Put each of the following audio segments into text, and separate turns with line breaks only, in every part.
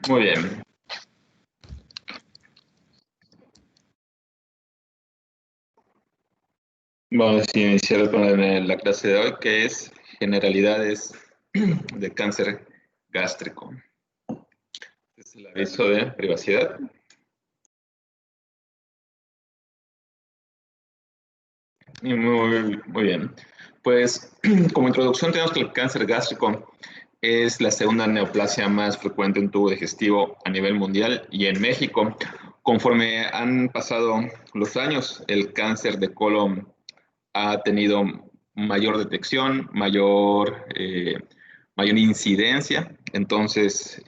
Muy bien. Vamos a iniciar con la clase de hoy, que es generalidades de cáncer gástrico. Es el aviso de privacidad. Y muy bien. Pues como introducción tenemos que el cáncer gástrico es la segunda neoplasia más frecuente en tubo digestivo a nivel mundial y en México. Conforme han pasado los años, el cáncer de colon ha tenido mayor detección, mayor incidencia, entonces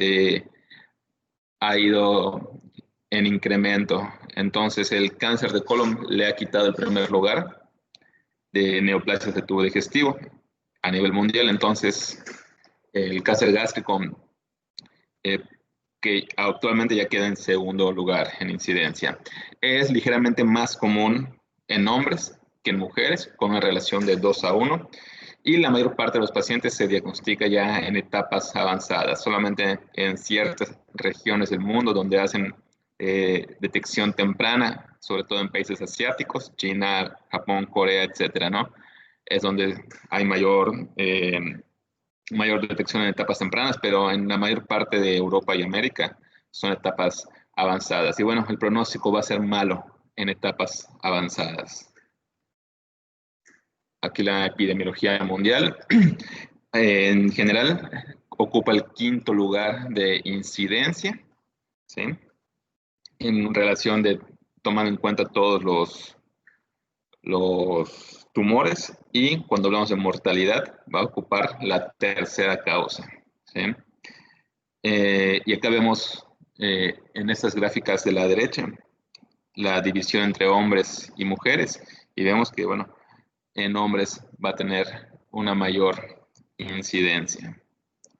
ha ido en incremento. Entonces el cáncer de colon le ha quitado el primer lugar de neoplasias de tubo digestivo a nivel mundial. Entonces el cáncer gástrico, que actualmente ya queda en segundo lugar en incidencia, es ligeramente más común en hombres que en mujeres, con una relación de 2 a 1, y la mayor parte de los pacientes se diagnostica ya en etapas avanzadas, solamente en ciertas regiones del mundo donde hacen detección temprana, sobre todo en países asiáticos, China, Japón, Corea, etcétera, ¿no? Es donde hay mayor detección en etapas tempranas, pero en la mayor parte de Europa y América son etapas avanzadas. Y bueno, el pronóstico va a ser malo en etapas avanzadas. Aquí la epidemiología mundial, en general, ocupa el quinto lugar de incidencia, ¿sí? En relación de, tomando en cuenta todos los tumores, y cuando hablamos de mortalidad va a ocupar la tercera causa, ¿sí? Y acá vemos en estas gráficas de la derecha la división entre hombres y mujeres, y vemos que, bueno, en hombres va a tener una mayor incidencia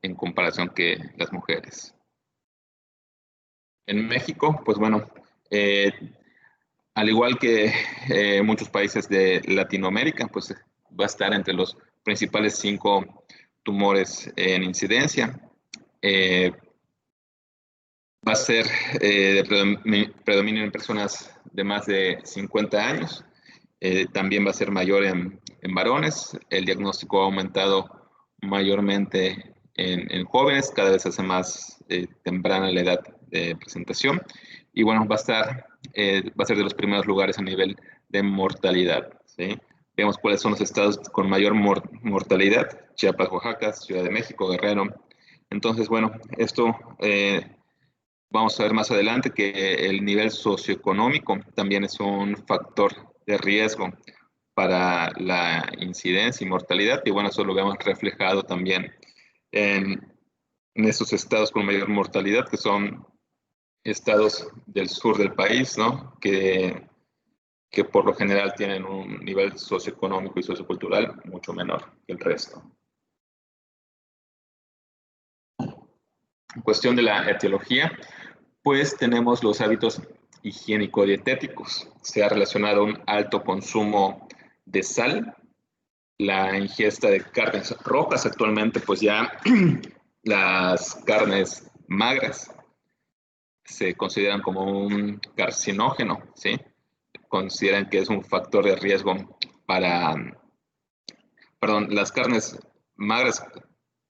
en comparación que las mujeres. En México, pues bueno, al igual que muchos países de Latinoamérica, pues va a estar entre los principales 5 tumores en incidencia. Va a ser de predominio en personas de más de 50 años. También va a ser mayor en varones. El diagnóstico ha aumentado mayormente en jóvenes, cada vez hace más temprana la edad de presentación. Y bueno, va a ser de los primeros lugares a nivel de mortalidad, ¿sí? Vemos cuáles son los estados con mayor mortalidad: Chiapas, Oaxaca, Ciudad de México, Guerrero. Entonces, bueno, esto vamos a ver más adelante que el nivel socioeconómico también es un factor de riesgo para la incidencia y mortalidad, y bueno, eso lo vemos reflejado también en estos estados con mayor mortalidad, que son estados del sur del país, ¿no? Que por lo general tienen un nivel socioeconómico y sociocultural mucho menor que el resto. En cuestión de la etiología, pues tenemos los hábitos higiénico-dietéticos. Se ha relacionado un alto consumo de sal, la ingesta de carnes rojas. Actualmente, pues ya las carnes magras se consideran como un carcinógeno, ¿sí? Consideran que es un factor de riesgo para, perdón, las carnes magras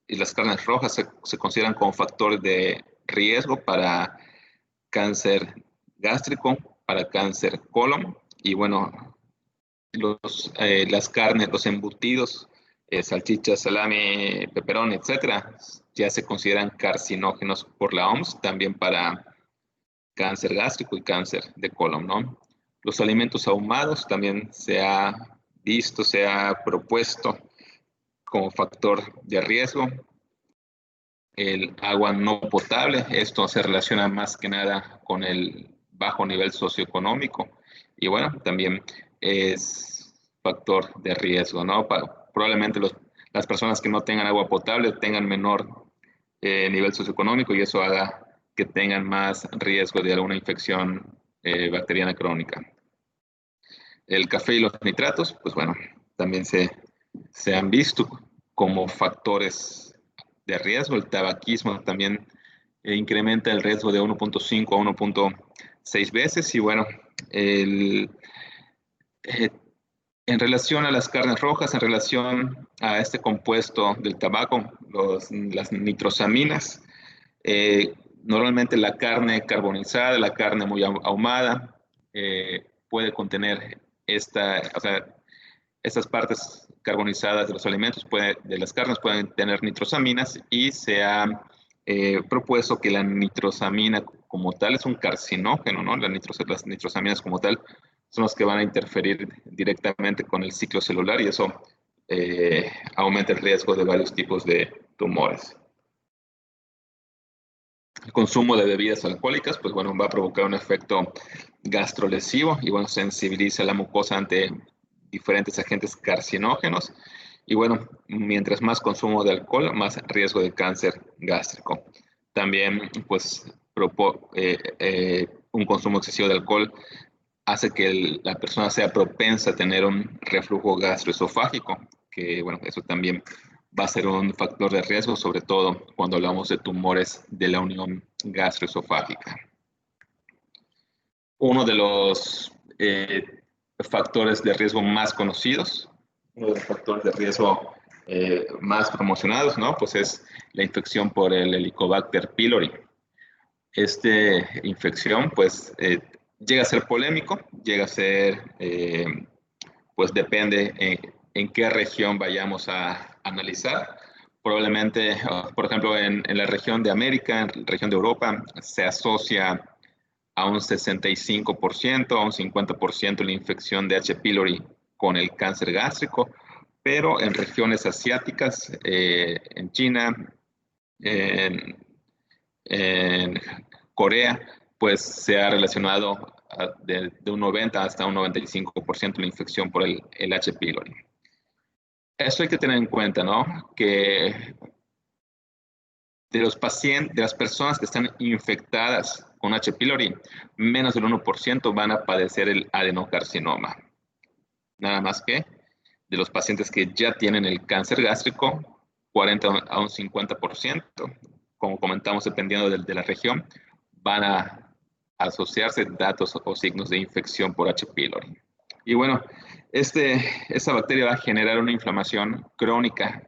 y las carnes rojas se consideran como factor de riesgo para cáncer gástrico, para cáncer colon, y bueno, las carnes, los embutidos, salchichas, salami, peperón, etcétera, ya se consideran carcinógenos por la OMS, también para cáncer gástrico y cáncer de colon, ¿no? Los alimentos ahumados también se ha visto, se ha propuesto como factor de riesgo. El agua no potable, esto se relaciona más que nada con el bajo nivel socioeconómico, y bueno, también es factor de riesgo, ¿no? Probablemente las personas que no tengan agua potable tengan menor nivel socioeconómico, y eso haga que tengan más riesgo de alguna infección bacteriana crónica. El café y los nitratos, pues bueno, también se han visto como factores de riesgo. El tabaquismo también incrementa el riesgo de 1.5 a 1.6 veces. Y bueno, en relación a las carnes rojas, en relación a este compuesto del tabaco, las nitrosaminas, normalmente la carne carbonizada, la carne muy ahumada, puede contener estas partes carbonizadas de los alimentos, de las carnes, pueden tener nitrosaminas, y se ha propuesto que la nitrosamina como tal es un carcinógeno, ¿no? Las nitrosaminas como tal son las que van a interferir directamente con el ciclo celular, y eso aumenta el riesgo de varios tipos de tumores. El consumo de bebidas alcohólicas, pues bueno, va a provocar un efecto gastrolesivo y bueno, sensibiliza la mucosa ante diferentes agentes carcinógenos. Y bueno, mientras más consumo de alcohol, más riesgo de cáncer gástrico. También, pues, un consumo excesivo de alcohol hace que la persona sea propensa a tener un reflujo gastroesofágico, que bueno, eso también va a ser un factor de riesgo, sobre todo cuando hablamos de tumores de la unión gastroesofágica. Uno de los factores de riesgo más conocidos, uno de los factores de riesgo más promocionados, ¿no? Pues es la infección por el Helicobacter pylori. Esta infección, pues, llega a ser polémico, llega a ser, pues depende en qué región vayamos a analizar. Probablemente, por ejemplo, en la región de América, en la región de Europa, se asocia a un 65%, a un 50% la infección de H. pylori con el cáncer gástrico, pero en regiones asiáticas, en China, en Corea, pues se ha relacionado de un 90 hasta un 95% la infección por el H. pylori. Esto hay que tener en cuenta, ¿no? Que de las personas que están infectadas con H. pylori, menos del 1% van a padecer el adenocarcinoma. Nada más que de los pacientes que ya tienen el cáncer gástrico, 40 a un 50%, como comentamos, dependiendo de la región, van a asociarse datos o signos de infección por H. pylori. Y bueno, esta bacteria va a generar una inflamación crónica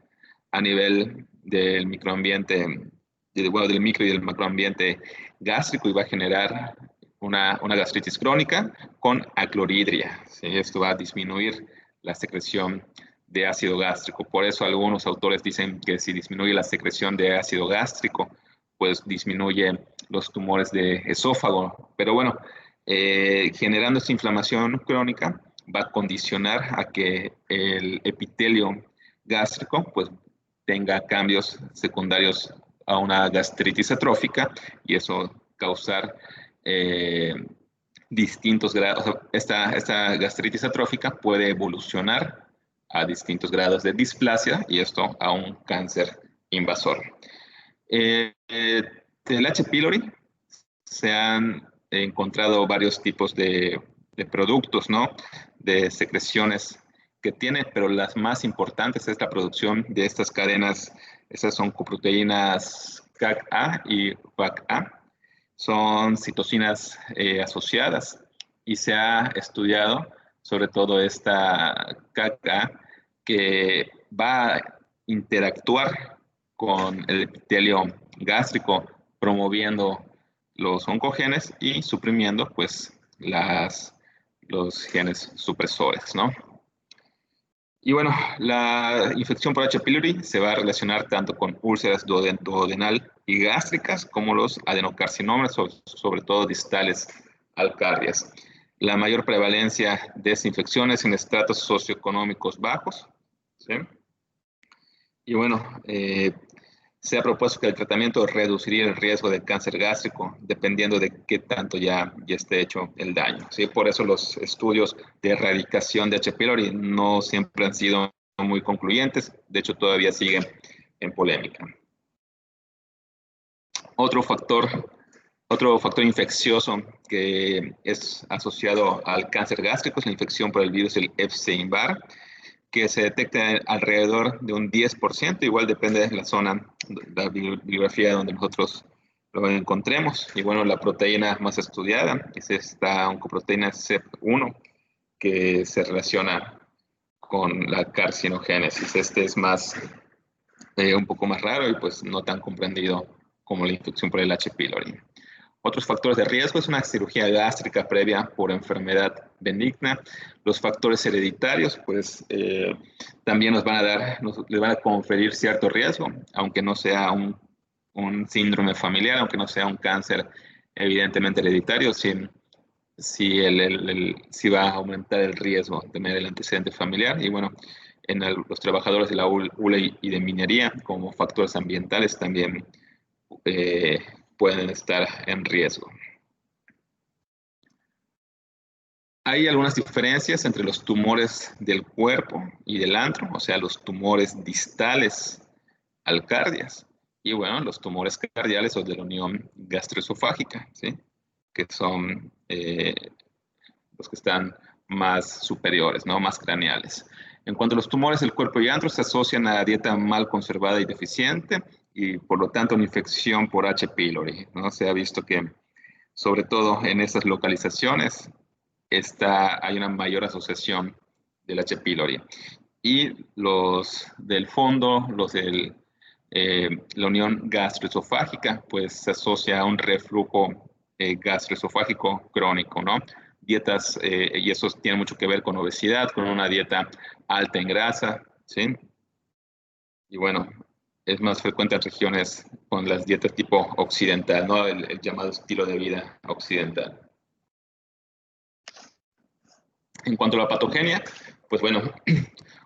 a nivel del microambiente, del micro y del macroambiente gástrico, y va a generar una gastritis crónica con acloridria. ¿Sí? Esto va a disminuir la secreción de ácido gástrico. Por eso algunos autores dicen que si disminuye la secreción de ácido gástrico, pues disminuye los tumores de esófago. Pero bueno, generando esta inflamación crónica, va a condicionar a que el epitelio gástrico pues tenga cambios secundarios a una gastritis atrófica, y eso causar distintos grados. Esta gastritis atrófica puede evolucionar a distintos grados de displasia, y esto a un cáncer invasor. Del H. pylori se han encontrado varios tipos de productos, ¿no? De secreciones que tiene, pero las más importantes es la producción de estas cadenas. Esas son coproteínas CAC-A y PAC-A. Son citocinas asociadas, y se ha estudiado sobre todo esta CAC-A que va a interactuar con el epitelio gástrico, promoviendo los oncogenes y suprimiendo pues los genes supresores, ¿no? Y bueno, la infección por H. pylori se va a relacionar tanto con úlceras duodenal y gástricas como los adenocarcinomas, sobre todo distales al cardias. La mayor prevalencia de esta infección es en estratos socioeconómicos bajos, ¿sí? Y bueno, se ha propuesto que el tratamiento reduciría el riesgo de cáncer gástrico dependiendo de qué tanto ya esté hecho el daño, ¿sí? Por eso los estudios de erradicación de H. pylori no siempre han sido muy concluyentes. De hecho, todavía siguen en polémica. Otro factor infeccioso que es asociado al cáncer gástrico es la infección por el virus del Epstein-Barr, que se detecta alrededor de un 10%, igual depende de la zona, la bibliografía donde nosotros lo encontremos. Y bueno, la proteína más estudiada es esta oncoproteína CEP1, que se relaciona con la carcinogénesis. Este es más, un poco más raro y pues no tan comprendido como la infección por el H. pylori. Otros factores de riesgo es una cirugía gástrica previa por enfermedad benigna. Los factores hereditarios, pues también les van a conferir cierto riesgo, aunque no sea un síndrome familiar, aunque no sea un cáncer evidentemente hereditario, sí va a aumentar el riesgo de tener el antecedente familiar. Y bueno, los trabajadores de la ULE y de minería, como factores ambientales, también eh, pueden estar en riesgo. Hay algunas diferencias entre los tumores del cuerpo y del antro, o sea, los tumores distales al cardias, y bueno, los tumores cardiales o de la unión gastroesofágica, ¿sí? Que son los que están más superiores, ¿no? Más craneales. En cuanto a los tumores del cuerpo y antro, se asocian a dieta mal conservada y deficiente, y por lo tanto una infección por H. pylori, ¿no? Se ha visto que, sobre todo en estas localizaciones, hay una mayor asociación del H. pylori. Y los del fondo, los de la unión gastroesofágica, pues se asocia a un reflujo gastroesofágico crónico, ¿no? Dietas, y eso tiene mucho que ver con obesidad, con una dieta alta en grasa, ¿sí? Y bueno, es más frecuente en regiones con las dietas tipo occidental, ¿no? El llamado estilo de vida occidental. En cuanto a la patogenia, pues bueno,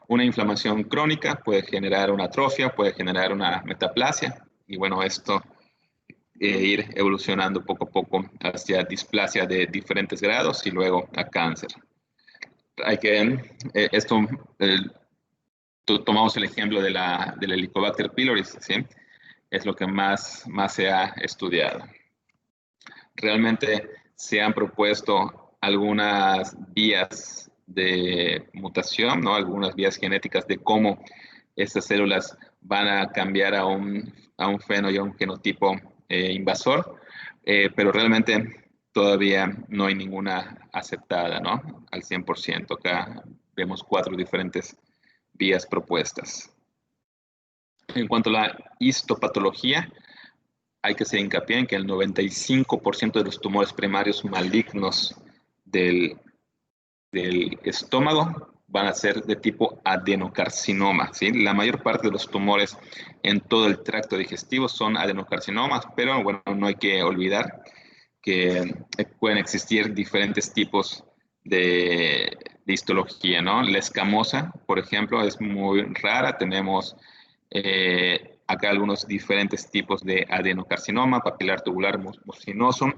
una inflamación crónica puede generar una atrofia, puede generar una metaplasia, y bueno, esto ir evolucionando poco a poco hacia displasia de diferentes grados y luego a cáncer. Esto, tomamos el ejemplo del Helicobacter pylori, ¿sí? Es lo que más se ha estudiado. Realmente se han propuesto algunas vías de mutación, ¿no? Algunas vías genéticas de cómo estas células van a cambiar a un feno y a un genotipo invasor, pero realmente todavía no hay ninguna aceptada, ¿no? Al 100%. Acá vemos 4 diferentes vías propuestas. En cuanto a la histopatología, hay que hacer hincapié en que el 95% de los tumores primarios malignos del estómago van a ser de tipo adenocarcinoma, ¿sí? La mayor parte de los tumores en todo el tracto digestivo son adenocarcinomas, pero bueno, no hay que olvidar que pueden existir diferentes tipos de histología, ¿no? La escamosa, por ejemplo, es muy rara. Tenemos acá algunos diferentes tipos de adenocarcinoma, papilar tubular mucinoso.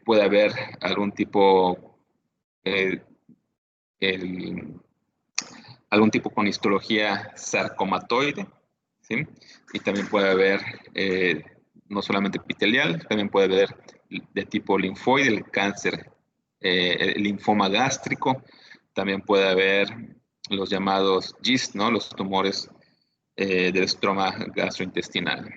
Puede haber algún tipo, eh, algún tipo con histología sarcomatoide, ¿sí? Y también puede haber no solamente epitelial, también puede haber de tipo linfoide, el cáncer, el linfoma gástrico, también puede haber los llamados GIST, ¿no? Los tumores del estroma gastrointestinal.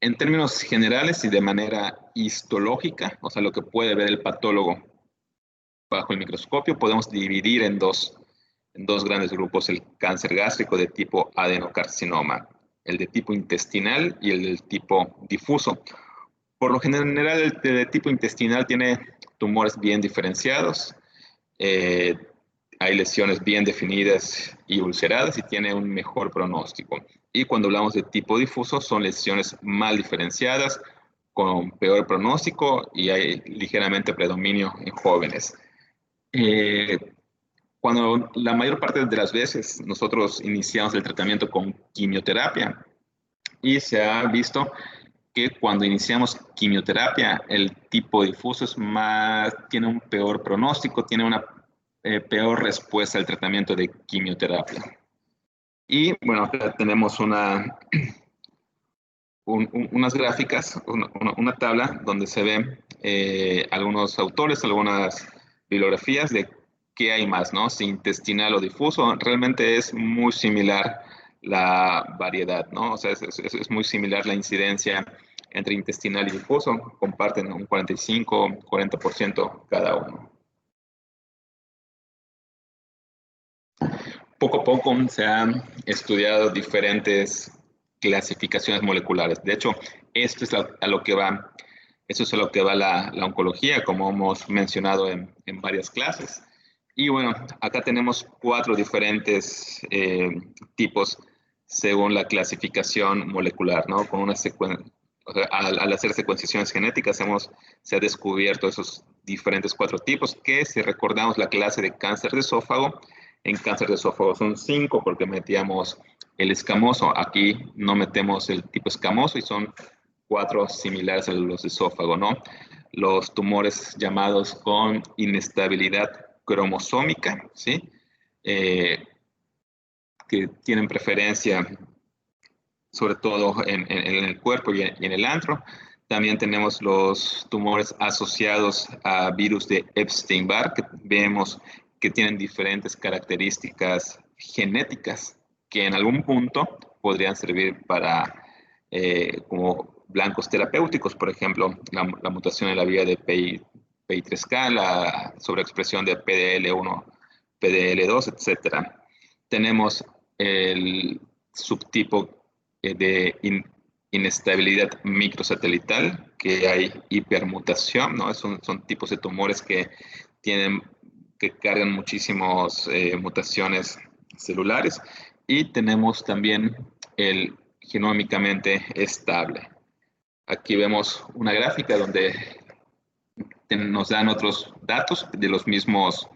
En términos generales y de manera histológica, o sea, lo que puede ver el patólogo bajo el microscopio, podemos dividir en dos grandes grupos: el cáncer gástrico de tipo adenocarcinoma, el de tipo intestinal y el del tipo difuso. Por lo general, el de tipo intestinal tiene tumores bien diferenciados, hay lesiones bien definidas y ulceradas y tiene un mejor pronóstico. Y cuando hablamos de tipo difuso, son lesiones mal diferenciadas, con peor pronóstico y hay ligeramente predominio en jóvenes. Eh, Cuando la mayor parte de las veces nosotros iniciamos el tratamiento con quimioterapia, y se ha visto que cuando iniciamos quimioterapia, el tipo difuso tiene un peor pronóstico, tiene una peor respuesta al tratamiento de quimioterapia. Y bueno, acá tenemos unas gráficas, una tabla donde se ven algunos autores, algunas bibliografías de qué hay más, ¿no? Si intestinal o difuso. Realmente es muy similar la variedad, ¿no? O sea, es muy similar la incidencia entre intestinal y difuso, comparten un 45-40% cada uno. Poco a poco se han estudiado diferentes clasificaciones moleculares. De hecho, esto es a lo que va, eso es a lo que va la oncología, como hemos mencionado en varias clases. Y bueno, acá tenemos 4 diferentes tipos según la clasificación molecular, ¿no? Con una o sea, al hacer secuenciaciones genéticas se ha descubierto esos diferentes 4 tipos que, si recordamos la clase de cáncer de esófago, en cáncer de esófago son 5 porque metíamos el escamoso. Aquí no metemos el tipo escamoso y son 4 similares a los de esófago, ¿no? Los tumores llamados con inestabilidad cromosómica, ¿sí? Que tienen preferencia sobre todo en el cuerpo y en el antro. También tenemos los tumores asociados a virus de Epstein-Barr, que vemos que tienen diferentes características genéticas que en algún punto podrían servir para como blancos terapéuticos, por ejemplo, la mutación en la vía de PI3K, la sobreexpresión de PDL1, PDL2, etc. Tenemos el subtipo de inestabilidad microsatelital, que hay hipermutación, ¿no? Son tipos de tumores que cargan muchísimas mutaciones celulares. Y tenemos también el genómicamente estable. Aquí vemos una gráfica donde nos dan otros datos de los mismos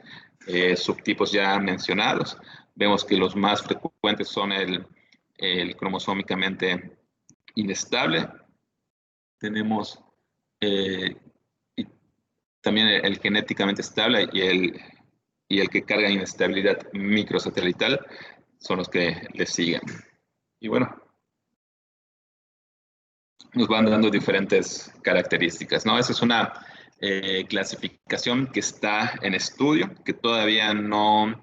subtipos ya mencionados. Vemos que los más frecuentes son el cromosómicamente inestable. Tenemos y también el genéticamente estable y el que carga inestabilidad microsatelital son los que le siguen. Y bueno, nos van dando diferentes características, ¿no? Esa es una clasificación que está en estudio, que todavía no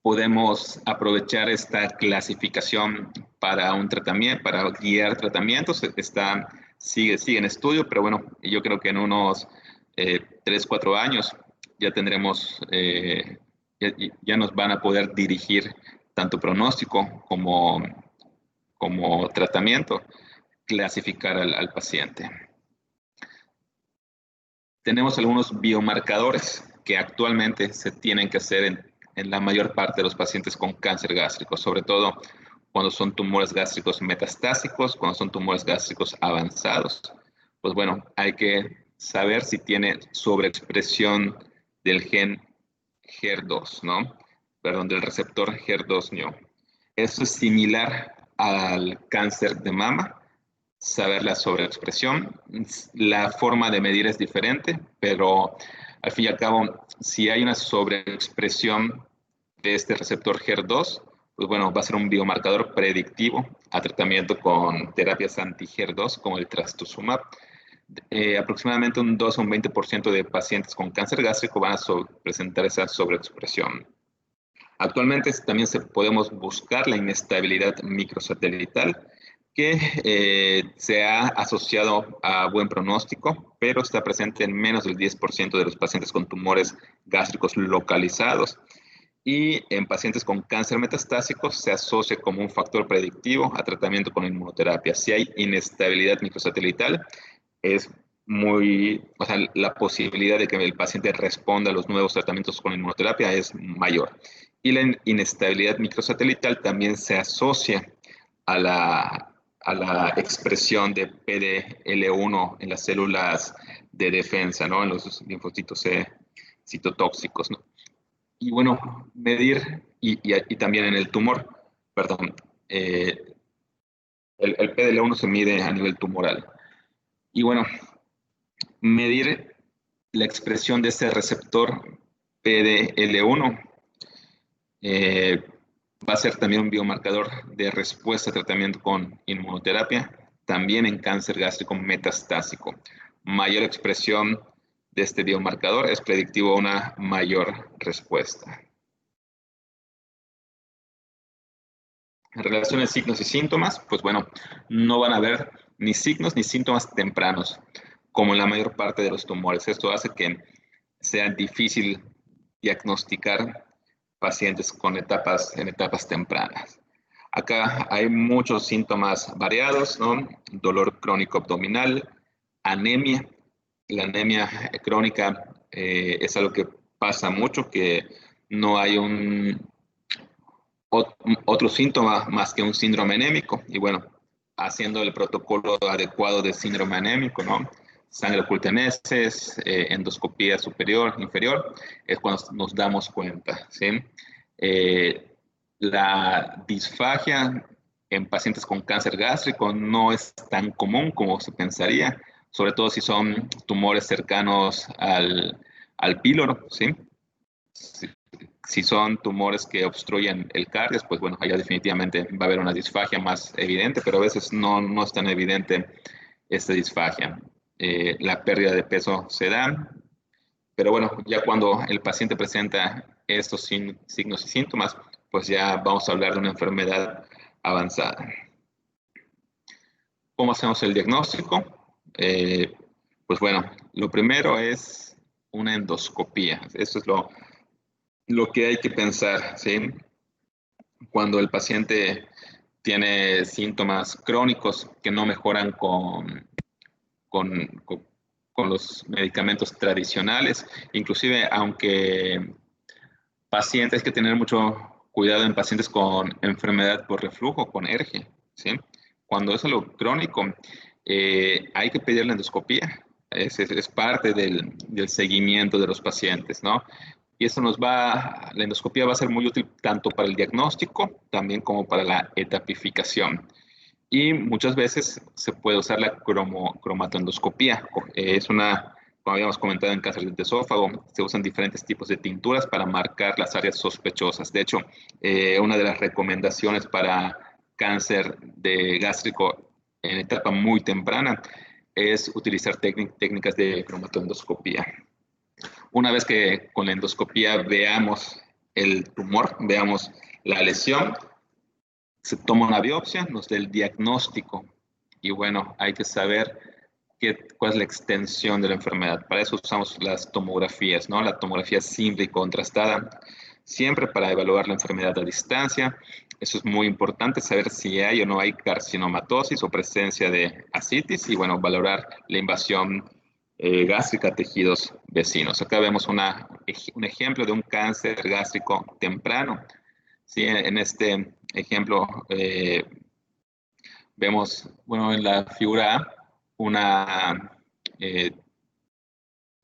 podemos aprovechar esta clasificación para un tratamiento, para guiar tratamientos. Sigue en estudio, pero bueno, yo creo que en unos 3, 4 años ya tendremos, ya nos van a poder dirigir tanto pronóstico como tratamiento, clasificar al paciente. Tenemos algunos biomarcadores que actualmente se tienen que hacer en la mayor parte de los pacientes con cáncer gástrico, sobre todo cuando son tumores gástricos metastásicos, cuando son tumores gástricos avanzados. Pues bueno, hay que saber si tiene sobreexpresión del gen HER2, ¿no? Perdón, del receptor HER2-NEO. Eso es similar al cáncer de mama, saber la sobreexpresión. La forma de medir es diferente, pero al fin y al cabo, si hay una sobreexpresión de este receptor HER2, pues bueno, va a ser un biomarcador predictivo a tratamiento con terapias anti-HER2 como el trastuzumab. Aproximadamente un 2 o un 20% de pacientes con cáncer gástrico van a presentar esa sobreexpresión. Actualmente también podemos buscar la inestabilidad microsatelital, que se ha asociado a buen pronóstico, pero está presente en menos del 10% de los pacientes con tumores gástricos localizados. Y en pacientes con cáncer metastásico se asocia como un factor predictivo a tratamiento con inmunoterapia. Si hay inestabilidad microsatelital, o sea, la posibilidad de que el paciente responda a los nuevos tratamientos con inmunoterapia es mayor. Y la inestabilidad microsatelital también se asocia a la expresión de PDL1 en las células de defensa, ¿no? En los linfocitos citotóxicos, ¿no? Y bueno, medir, y también en el tumor, perdón, el PDL1 se mide a nivel tumoral. Y bueno, medir la expresión de ese receptor PDL1 va a ser también un biomarcador de respuesta a tratamiento con inmunoterapia, también en cáncer gástrico metastásico. Mayor expresión de este biomarcador es predictivo a una mayor respuesta. En relación a signos y síntomas, pues bueno, no van a haber ni signos ni síntomas tempranos, como en la mayor parte de los tumores. Esto hace que sea difícil diagnosticar pacientes en etapas tempranas. Acá hay muchos síntomas variados, ¿no? Dolor crónico abdominal, anemia. La anemia crónica es algo que pasa mucho, que no hay otro síntoma más que un síndrome anémico. Y bueno, haciendo el protocolo adecuado de síndrome anémico, ¿no? Sangre oculta en heces, endoscopía superior, inferior, es cuando nos damos cuenta, ¿sí? La disfagia en pacientes con cáncer gástrico no es tan común como se pensaría, sobre todo si son tumores cercanos al píloro, ¿sí? Si son tumores que obstruyen el cardio, pues bueno, allá definitivamente va a haber una disfagia más evidente, pero a veces no es tan evidente esta disfagia. La pérdida de peso se da, pero bueno, ya cuando el paciente presenta estos signos y síntomas, pues ya vamos a hablar de una enfermedad avanzada. ¿Cómo hacemos el diagnóstico? Pues bueno, lo primero es una endoscopía. Eso es lo que hay que pensar, ¿sí? Cuando el paciente tiene síntomas crónicos que no mejoran con, con, con los medicamentos tradicionales, inclusive aunque pacientes, hay que tener mucho cuidado en pacientes con enfermedad por reflujo, con ERGE, ¿sí? Cuando es algo crónico, hay que pedir la endoscopía. Es parte del seguimiento de los pacientes, ¿no? Y eso la endoscopía va a ser muy útil tanto para el diagnóstico, también como para la etapificación. Y muchas veces se puede usar la cromatoendoscopía. Es como habíamos comentado en cáncer de esófago, se usan diferentes tipos de tinturas para marcar las áreas sospechosas. De hecho, una de las recomendaciones para cáncer de gástrico en etapa muy temprana es utilizar técnicas de cromatoendoscopía. Una vez que con la endoscopía veamos el tumor, veamos la lesión, se toma una biopsia, nos da el diagnóstico y bueno, hay que saber cuál es la extensión de la enfermedad. Para eso usamos las tomografías, ¿no? La tomografía simple y contrastada, siempre para evaluar la enfermedad a distancia. Eso es muy importante, saber si hay o no hay carcinomatosis o presencia de ascitis y bueno, valorar la invasión gástrica a tejidos vecinos. Acá vemos un ejemplo de un cáncer gástrico temprano. Sí, en este ejemplo vemos, bueno, en la figura A eh,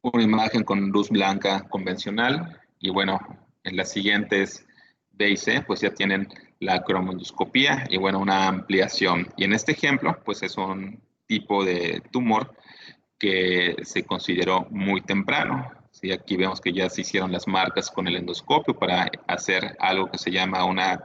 una imagen con luz blanca convencional y bueno, en las siguientes B y C pues ya tienen la cromoscopía y bueno, una ampliación. Y en este ejemplo pues es un tipo de tumor que se consideró muy temprano. Sí, aquí vemos que ya se hicieron las marcas con el endoscopio para hacer algo que se llama una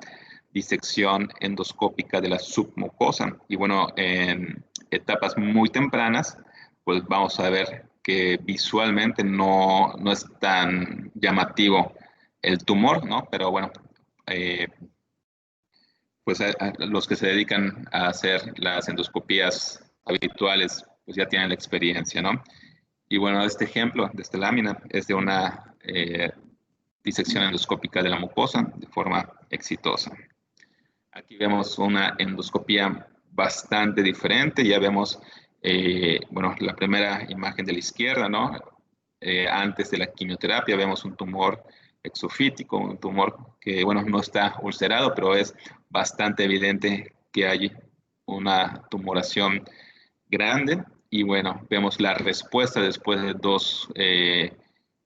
disección endoscópica de la submucosa. Y bueno, en etapas muy tempranas, pues vamos a ver que visualmente no es tan llamativo el tumor, ¿no? Pero bueno, pues los que se dedican a hacer las endoscopías habituales, pues ya tienen la experiencia, ¿no? Y bueno, este ejemplo de esta lámina es de una disección endoscópica de la mucosa de forma exitosa. Aquí vemos una endoscopía bastante diferente. Ya vemos, bueno, la primera imagen de la izquierda, ¿no? Antes de la quimioterapia vemos un tumor exofítico, un tumor que, bueno, no está ulcerado, pero es bastante evidente que hay una tumoración grande. Y bueno, vemos la respuesta después de dos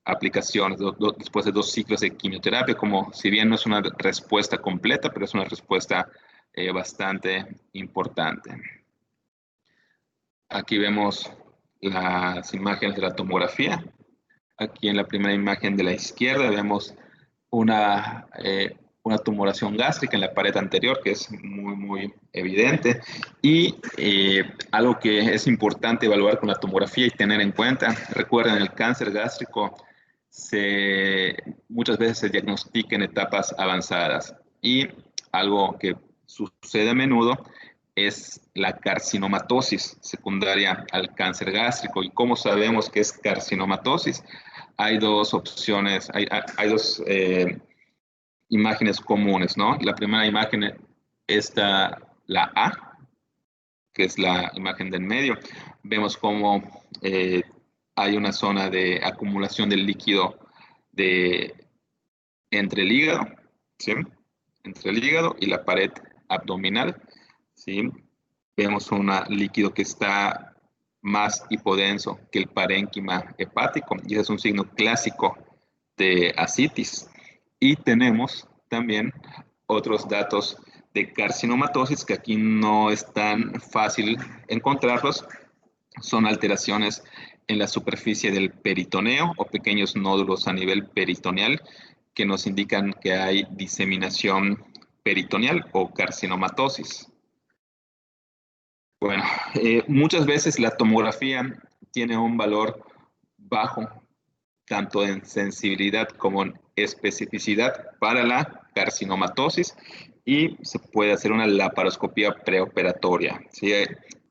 aplicaciones, después de 2 ciclos de quimioterapia, como si bien no es una respuesta completa, pero es una respuesta bastante importante. Aquí vemos las imágenes de la tomografía. Aquí en la primera imagen de la izquierda vemos una tumoración gástrica en la pared anterior que es muy evidente y algo que es importante evaluar con la tomografía y tener en cuenta, recuerden, el cáncer gástrico muchas veces se diagnostica en etapas avanzadas y algo que sucede a menudo es la carcinomatosis secundaria al cáncer gástrico. ¿Y cómo sabemos que es carcinomatosis? Hay dos opciones, hay dos imágenes comunes, ¿no? La primera imagen está la A, que es la imagen del medio. Vemos cómo hay una zona de acumulación del líquido entre el hígado, ¿sí? Entre el hígado y la pared abdominal, ¿sí? Vemos un líquido que está más hipodenso que el parénquima hepático, y ese es un signo clásico de ascitis. Y tenemos también otros datos de carcinomatosis que aquí no es tan fácil encontrarlos. Son alteraciones en la superficie del peritoneo o pequeños nódulos a nivel peritoneal que nos indican que hay diseminación peritoneal o carcinomatosis. Bueno, muchas veces la tomografía tiene un valor bajo, tanto en sensibilidad como en especificidad para la carcinomatosis, y se puede hacer una laparoscopía preoperatoria, ¿sí?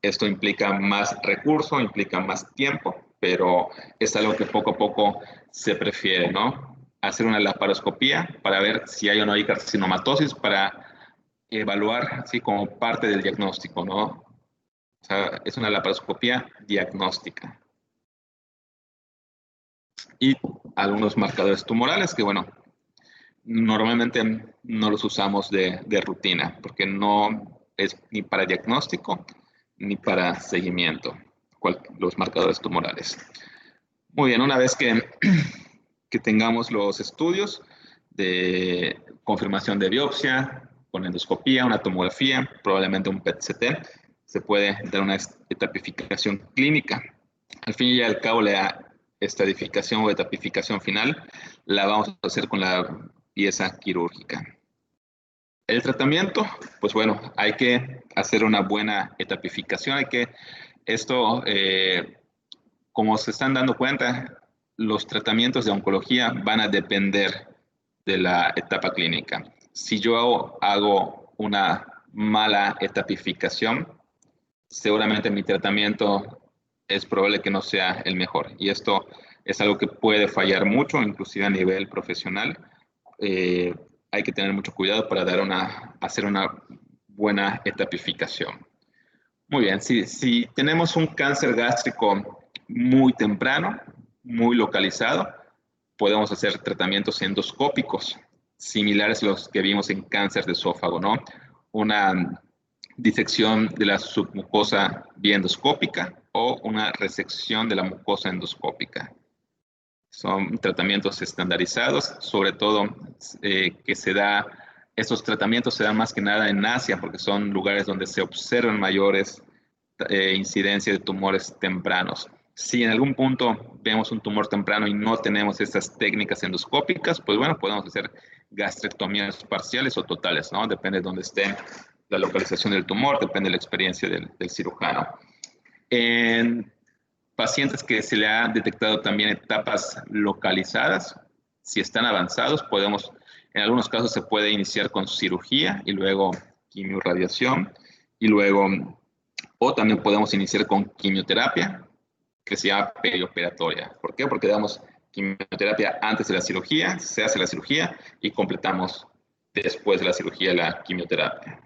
Esto implica más recurso, implica más tiempo, pero es algo que poco a poco se prefiere, ¿no? Hacer una laparoscopía para ver si hay o no hay carcinomatosis, para evaluar, ¿sí? Como parte del diagnóstico, ¿no? O sea, es una laparoscopía diagnóstica. Y algunos marcadores tumorales que, bueno, normalmente no los usamos de rutina porque no es ni para diagnóstico ni para seguimiento, los marcadores tumorales. Muy bien, una vez que tengamos los estudios de confirmación de biopsia, con endoscopía, una tomografía, probablemente un PET-CT, se puede dar una etapificación clínica. Al fin y al cabo, la estadificación o etapificación final la vamos a hacer con la pieza quirúrgica. El tratamiento, pues bueno, hay que hacer una buena etapificación, como se están dando cuenta, los tratamientos de oncología van a depender de la etapa clínica. Si yo hago una mala etapificación, seguramente mi tratamiento es probable que no sea el mejor. Y esto es algo que puede fallar mucho, inclusive a nivel profesional. Hay que tener mucho cuidado para hacer una buena etapificación. Muy bien, si tenemos un cáncer gástrico muy temprano, muy localizado, podemos hacer tratamientos endoscópicos, similares a los que vimos en cáncer de esófago, ¿no? Una disección de la submucosa vía endoscópica o una resección de la mucosa endoscópica. Son tratamientos estandarizados, sobre todo estos tratamientos se dan más que nada en Asia, porque son lugares donde se observan mayores incidencias de tumores tempranos. Si en algún punto vemos un tumor temprano y no tenemos estas técnicas endoscópicas, pues bueno, podemos hacer gastrectomías parciales o totales, ¿no? Depende de dónde esté la localización del tumor, depende de la experiencia del cirujano. En pacientes que se le ha detectado también etapas localizadas, si están avanzados, en algunos casos se puede iniciar con cirugía y luego quimiorradiación, o también podemos iniciar con quimioterapia, que se llama perioperatoria. ¿Por qué? Porque damos quimioterapia antes de la cirugía, se hace la cirugía y completamos después de la cirugía la quimioterapia.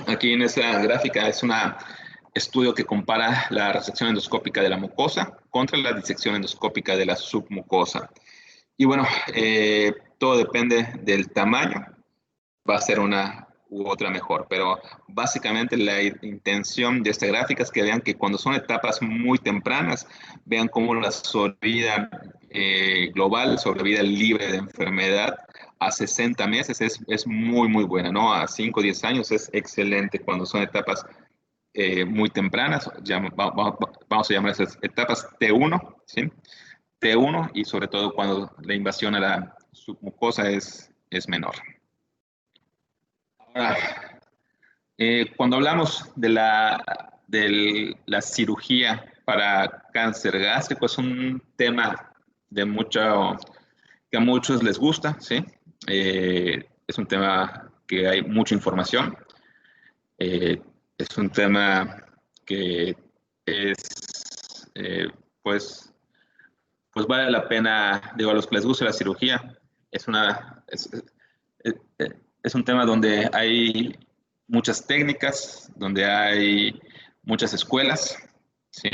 Aquí en esta gráfica es un estudio que compara la resección endoscópica de la mucosa contra la disección endoscópica de la submucosa. Y bueno, todo depende del tamaño, va a ser una u otra mejor, pero básicamente la intención de esta gráfica es que vean que cuando son etapas muy tempranas, vean cómo la sobrevida global, sobrevida libre de enfermedad a 60 meses es muy, muy buena, ¿no? A 5 o 10 años es excelente cuando son etapas muy tempranas, vamos a llamar esas etapas T1, ¿sí? T1, y sobre todo cuando la invasión a la submucosa es menor. Ahora, cuando hablamos de la cirugía para cáncer gástrico, es un tema que a muchos les gusta, ¿sí? Es un tema que hay mucha información. Es un tema que es, pues vale la pena, digo, a los que les gusta la cirugía, es un tema donde hay muchas técnicas, donde hay muchas escuelas, ¿sí?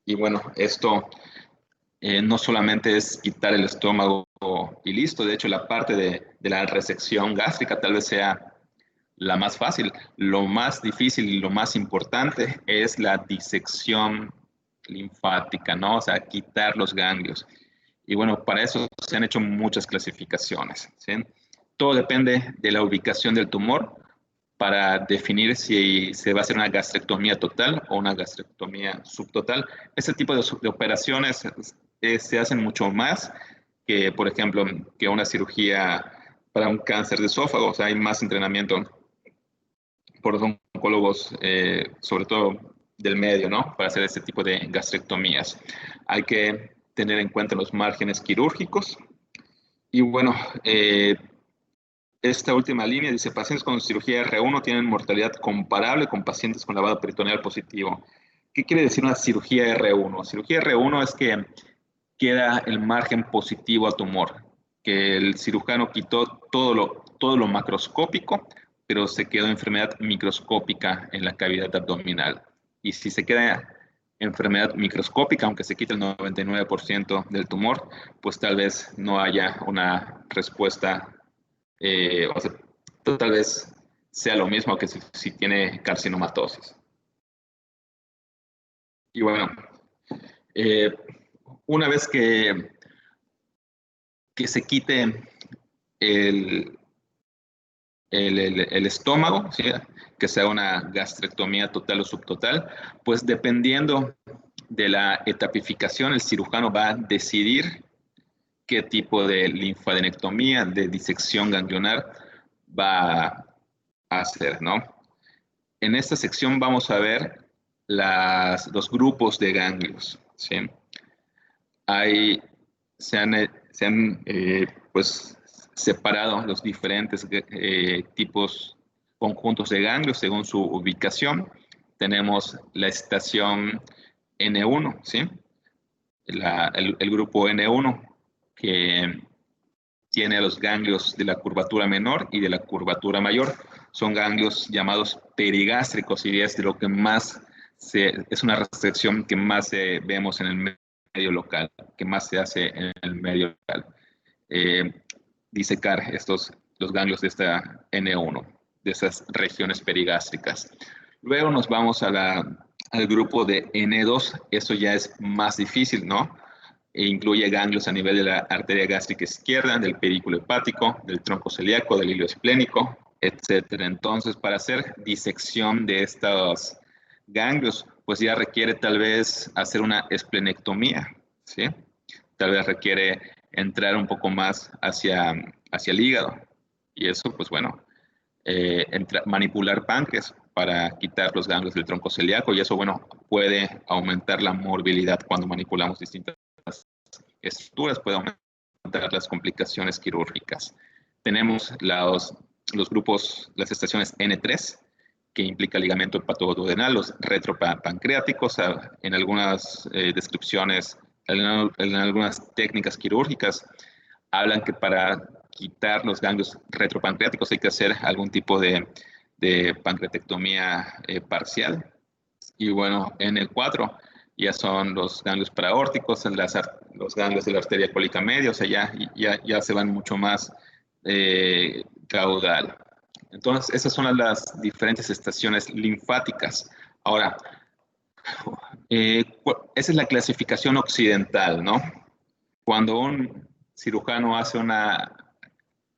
Y bueno, esto no solamente es quitar el estómago y listo, de hecho la parte de la resección gástrica tal vez sea la más fácil. Lo más difícil y lo más importante es la disección linfática, ¿no? O sea, quitar los ganglios. Y bueno, para eso se han hecho muchas clasificaciones, ¿sí? Todo depende de la ubicación del tumor para definir si se va a hacer una gastrectomía total o una gastrectomía subtotal. Ese tipo de operaciones se hacen mucho más que, por ejemplo, que una cirugía para un cáncer de esófago. O sea, hay más entrenamiento por los oncólogos, sobre todo del medio, ¿no? Para hacer este tipo de gastrectomías. Hay que tener en cuenta los márgenes quirúrgicos. Y bueno, esta última línea dice, pacientes con cirugía R1 tienen mortalidad comparable con pacientes con lavado peritoneal positivo. ¿Qué quiere decir una cirugía R1? Cirugía R1 es que queda el margen positivo al tumor, que el cirujano quitó todo lo macroscópico, pero se quedó enfermedad microscópica en la cavidad abdominal. Y si se queda enfermedad microscópica, aunque se quite el 99% del tumor, pues tal vez no haya una respuesta, o sea, tal vez sea lo mismo que si tiene carcinomatosis. Y bueno, una vez que se quite el, el estómago, ¿sí? Que sea una gastrectomía total o subtotal, pues dependiendo de la etapificación, el cirujano va a decidir qué tipo de linfadenectomía, de disección ganglionar va a hacer, ¿no? En esta sección vamos a ver los grupos de ganglios, ¿sí? Se han pues, separado los diferentes tipos, conjuntos de ganglios según su ubicación. Tenemos la estación N1, ¿sí? El grupo N1, que tiene los ganglios de la curvatura menor y de la curvatura mayor. Son ganglios llamados perigástricos y es de lo que más es una restricción que más vemos en el medio local, que más se hace en el medio local. Disecar los ganglios de esta N1, de esas regiones perigástricas. Luego nos vamos al grupo de N2, eso ya es más difícil, ¿no? E incluye ganglios a nivel de la arteria gástrica izquierda, del pedículo hepático, del tronco celíaco, del hilo esplénico, etcétera. Entonces, para hacer disección de estos ganglios, pues ya requiere tal vez hacer una esplenectomía, ¿sí? Tal vez requiere entrar un poco más hacia el hígado. Y eso, pues bueno, manipular páncreas para quitar los ganglios del tronco celíaco y eso, bueno, puede aumentar la morbilidad cuando manipulamos distintas estructuras, puede aumentar las complicaciones quirúrgicas. Tenemos los grupos, las estaciones N3, que implica ligamento hepatoduodenal, los retropancreáticos, en algunas descripciones, en algunas técnicas quirúrgicas, hablan que para quitar los ganglios retropancreáticos hay que hacer algún tipo de pancreatectomía parcial. Y bueno, en el 4 ya son los ganglios paraórticos, los ganglios de la arteria cólica media, o sea, ya se van mucho más caudal. Entonces, esas son las diferentes estaciones linfáticas. Ahora, esa es la clasificación occidental, ¿no? Cuando un cirujano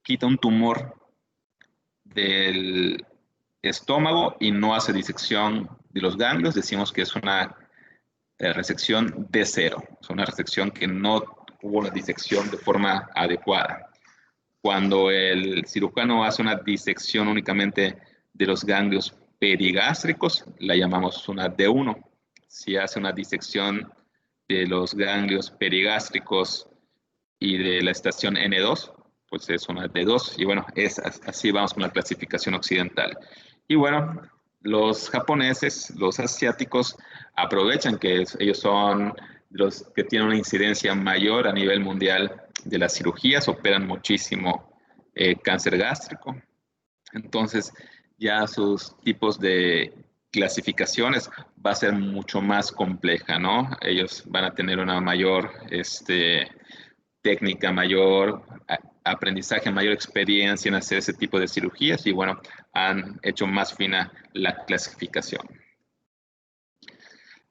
quita un tumor del estómago y no hace disección de los ganglios, decimos que es una resección de cero, es una resección que no hubo una disección de forma adecuada. Cuando el cirujano hace una disección únicamente de los ganglios perigástricos, la llamamos una D1. Si hace una disección de los ganglios perigástricos y de la estación N2, pues es una de 2. Y bueno, así vamos con la clasificación occidental. Y bueno, los japoneses, los asiáticos, aprovechan que ellos son los que tienen una incidencia mayor a nivel mundial de las cirugías, operan muchísimo cáncer gástrico. Entonces, ya sus tipos de clasificaciones va a ser mucho más compleja, ¿no? Ellos van a tener una mayor técnica, mayor aprendizaje, mayor experiencia en hacer ese tipo de cirugías y bueno, han hecho más fina la clasificación.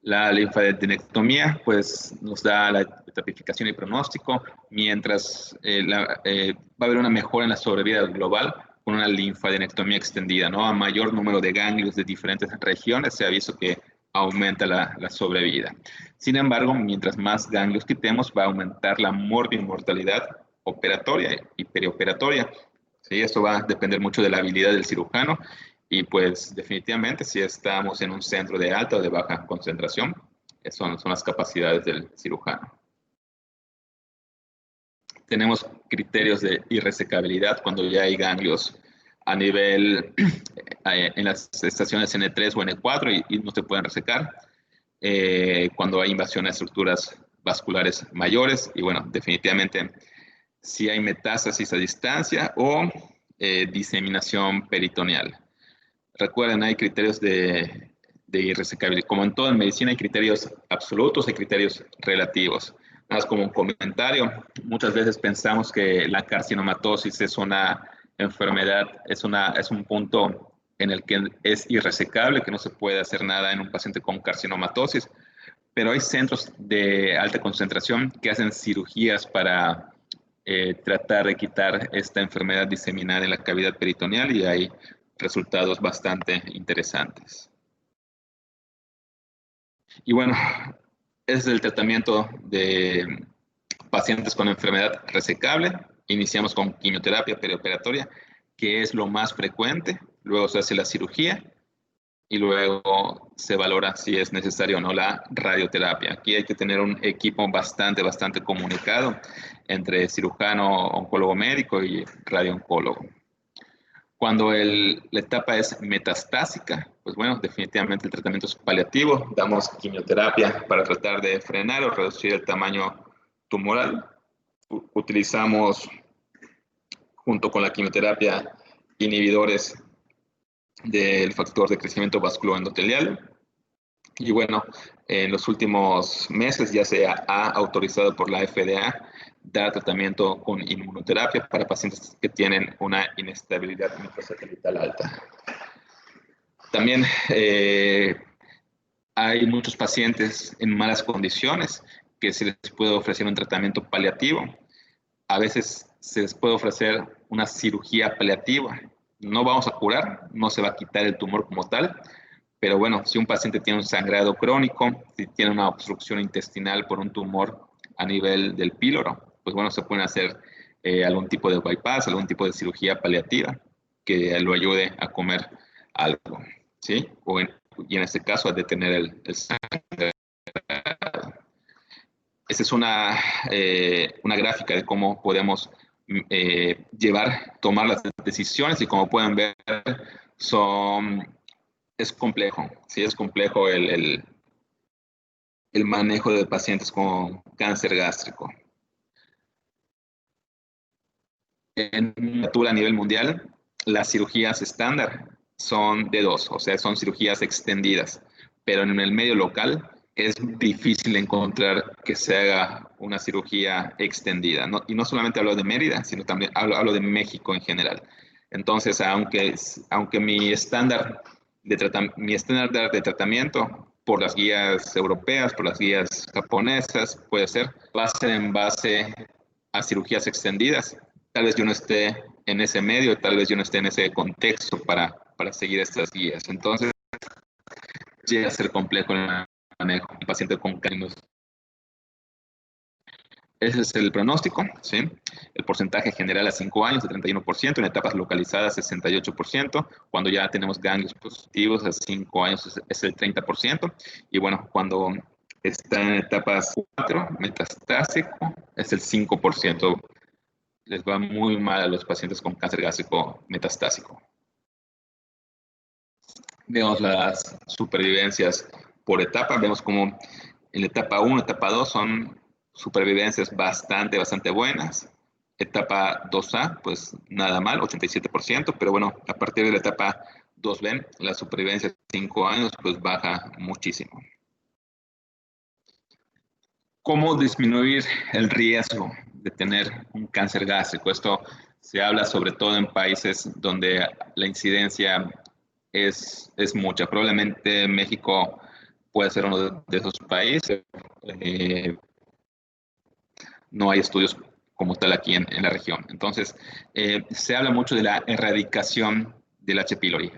La linfadenectomía pues nos da la tipificación y pronóstico, mientras va a haber una mejora en la sobrevida global con una linfadenectomía extendida, ¿no? A mayor número de ganglios de diferentes regiones se ha visto que aumenta la sobrevida. Sin embargo, mientras más ganglios quitemos, va a aumentar la mortalidad operatoria y perioperatoria. ¿Sí? Esto va a depender mucho de la habilidad del cirujano y pues definitivamente si estamos en un centro de alta o de baja concentración, son las capacidades del cirujano. Tenemos criterios de irresecabilidad cuando ya hay ganglios a nivel en las estaciones N3 o N4 y no se pueden resecar. Cuando hay invasión a estructuras vasculares mayores y bueno, definitivamente si hay metástasis a distancia o diseminación peritoneal. Recuerden, hay criterios de irresecabilidad. Como en toda medicina hay criterios absolutos, hay criterios relativos. Nada más como un comentario, muchas veces pensamos que la carcinomatosis es una enfermedad, es un punto en el que es irresecable, que no se puede hacer nada en un paciente con carcinomatosis, pero hay centros de alta concentración que hacen cirugías para tratar de quitar esta enfermedad diseminada en la cavidad peritoneal y hay resultados bastante interesantes. Y bueno, ese es el tratamiento de pacientes con enfermedad resecable. Iniciamos con quimioterapia perioperatoria, que es lo más frecuente. Luego se hace la cirugía y luego se valora si es necesario o no la radioterapia. Aquí hay que tener un equipo bastante comunicado entre cirujano, oncólogo médico y radiooncólogo. Cuando la etapa es metastásica, pues bueno, definitivamente el tratamiento es paliativo. Damos quimioterapia para tratar de frenar o reducir el tamaño tumoral. Utilizamos, junto con la quimioterapia, inhibidores del factor de crecimiento vasculoendotelial. Y bueno, en los últimos meses ya se ha autorizado por la FDA dar tratamiento con inmunoterapia para pacientes que tienen una inestabilidad microsatelital alta. También hay muchos pacientes en malas condiciones que se les puede ofrecer un tratamiento paliativo. A veces se les puede ofrecer una cirugía paliativa. No vamos a curar, no se va a quitar el tumor como tal, pero bueno, si un paciente tiene un sangrado crónico, si tiene una obstrucción intestinal por un tumor a nivel del píloro, pues bueno, se puede hacer algún tipo de bypass, algún tipo de cirugía paliativa que lo ayude a comer algo, ¿sí? Y en este caso a detener el sangrado. Esta es una gráfica de cómo podemos tomar las decisiones y como pueden ver, es complejo, sí, es complejo el manejo de pacientes con cáncer gástrico. En a nivel mundial, las cirugías estándar son de 2, o sea, son cirugías extendidas, pero en el medio local es difícil encontrar que se haga una cirugía extendida. Y no solamente hablo de Mérida, sino también hablo de México en general. Entonces, aunque mi estándar de tratamiento por las guías europeas, por las guías japonesas, puede ser en base a cirugías extendidas. Tal vez yo no esté en ese medio, tal vez yo no esté en ese contexto para seguir estas guías. Entonces, llega a ser complejo el manejo de un paciente con cáncer. Ese es el pronóstico, ¿sí? El porcentaje general a 5 años de 31%, en etapas localizadas 68%, cuando ya tenemos ganglios positivos a 5 años es el 30%, y bueno, cuando está en etapas 4, metastásico, es el 5%. les va muy mal a los pacientes con cáncer gástrico metastásico. Vemos las supervivencias por etapa. Vemos como en la etapa 1, etapa 2 son supervivencias bastante buenas. Etapa 2A, pues nada mal, 87%, pero bueno, a partir de la etapa 2B, la supervivencia de 5 años, pues baja muchísimo. ¿Cómo disminuir el riesgo de tener un cáncer gástrico? Esto se habla sobre todo en países donde la incidencia es mucha. Probablemente México puede ser uno de esos países. No hay estudios como tal aquí en la región. Entonces, se habla mucho de la erradicación del H. pylori,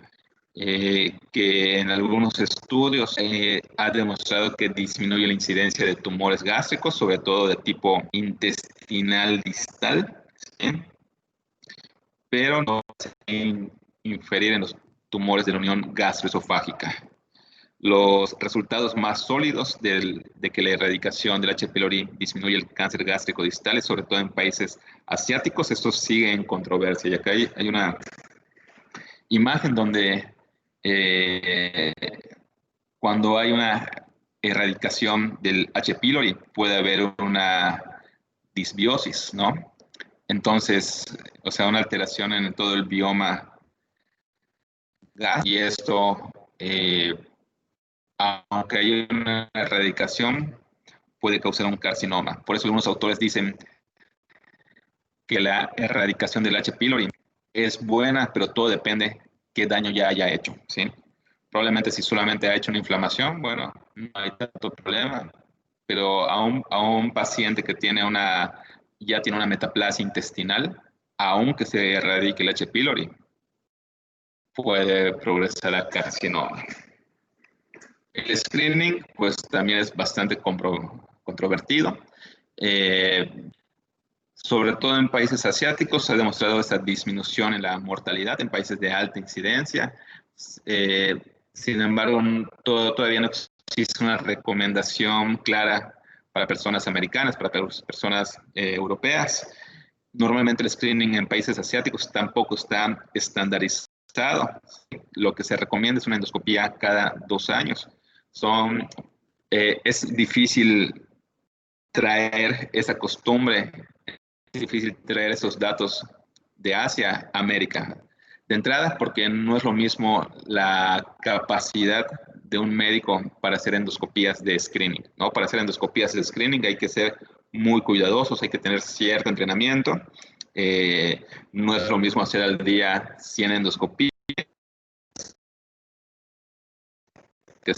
que en algunos estudios ha demostrado que disminuye la incidencia de tumores gástricos, sobre todo de tipo intestinal distal, ¿sí? Pero no se puede inferir en los tumores de la unión gastroesofágica. Los resultados más sólidos de que la erradicación del H. pylori disminuye el cáncer gástrico distal, sobre todo en países asiáticos, esto sigue en controversia. Y acá hay una imagen donde cuando hay una erradicación del H. pylori puede haber una disbiosis, ¿no? Entonces, o sea, una alteración en todo el bioma gástrico, y esto, aunque hay una erradicación, puede causar un carcinoma. Por eso algunos autores dicen que la erradicación del H. pylori es buena, pero todo depende qué daño ya haya hecho, ¿sí? Probablemente si solamente ha hecho una inflamación, bueno, no hay tanto problema, pero a un paciente que tiene ya tiene una metaplasia intestinal, aunque se erradique el H. pylori, puede progresar a carcinoma. El screening, pues también es bastante controvertido. Sobre todo en países asiáticos se ha demostrado esta disminución en la mortalidad en países de alta incidencia. Sin embargo, todavía no existe una recomendación clara para personas americanas, para personas europeas. Normalmente el screening en países asiáticos tampoco está estandarizado. Lo que se recomienda es una endoscopía cada 2 años. Es difícil traer esa costumbre, es difícil traer esos datos de Asia a América. De entrada, porque no es lo mismo la capacidad de un médico para hacer endoscopías de screening, ¿no? Para hacer endoscopías de screening hay que ser muy cuidadosos, hay que tener cierto entrenamiento. No es lo mismo hacer al día 100 endoscopías que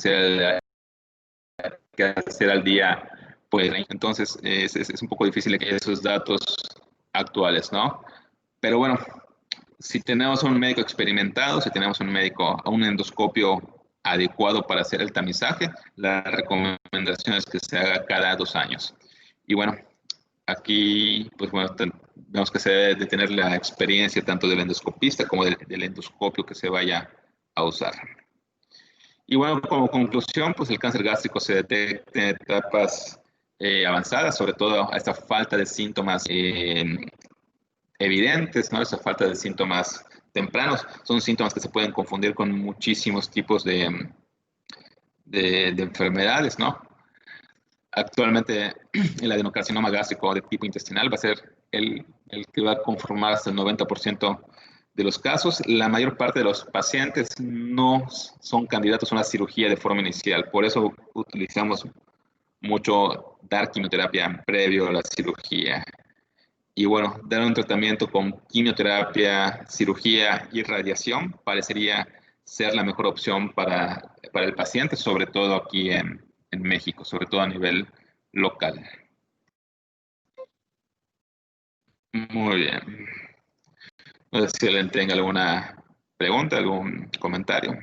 hacer al día, pues. Entonces es un poco difícil esos datos actuales, ¿no? Pero bueno, si tenemos un médico experimentado, si tenemos un endoscopio adecuado para hacer el tamizaje, la recomendación es que se haga cada 2 años. Y bueno, aquí, pues bueno, vemos que se debe de tener la experiencia tanto del endoscopista como del endoscopio que se vaya a usar. Y bueno, como conclusión, pues el cáncer gástrico se detecta en etapas avanzadas, sobre todo a esta falta de síntomas evidentes, ¿no? Esa falta de síntomas tempranos. Son síntomas que se pueden confundir con muchísimos tipos de enfermedades, ¿no? Actualmente el adenocarcinoma gástrico de tipo intestinal va a ser el que va a conformar hasta el 90% de los casos. La mayor parte de los pacientes no son candidatos a una cirugía de forma inicial. Por eso utilizamos mucho dar quimioterapia previo a la cirugía. Y bueno, dar un tratamiento con quimioterapia, cirugía y radiación parecería ser la mejor opción para el paciente, sobre todo aquí en México, sobre todo a nivel local. Muy bien. No sé si alguien tenga alguna pregunta, algún comentario.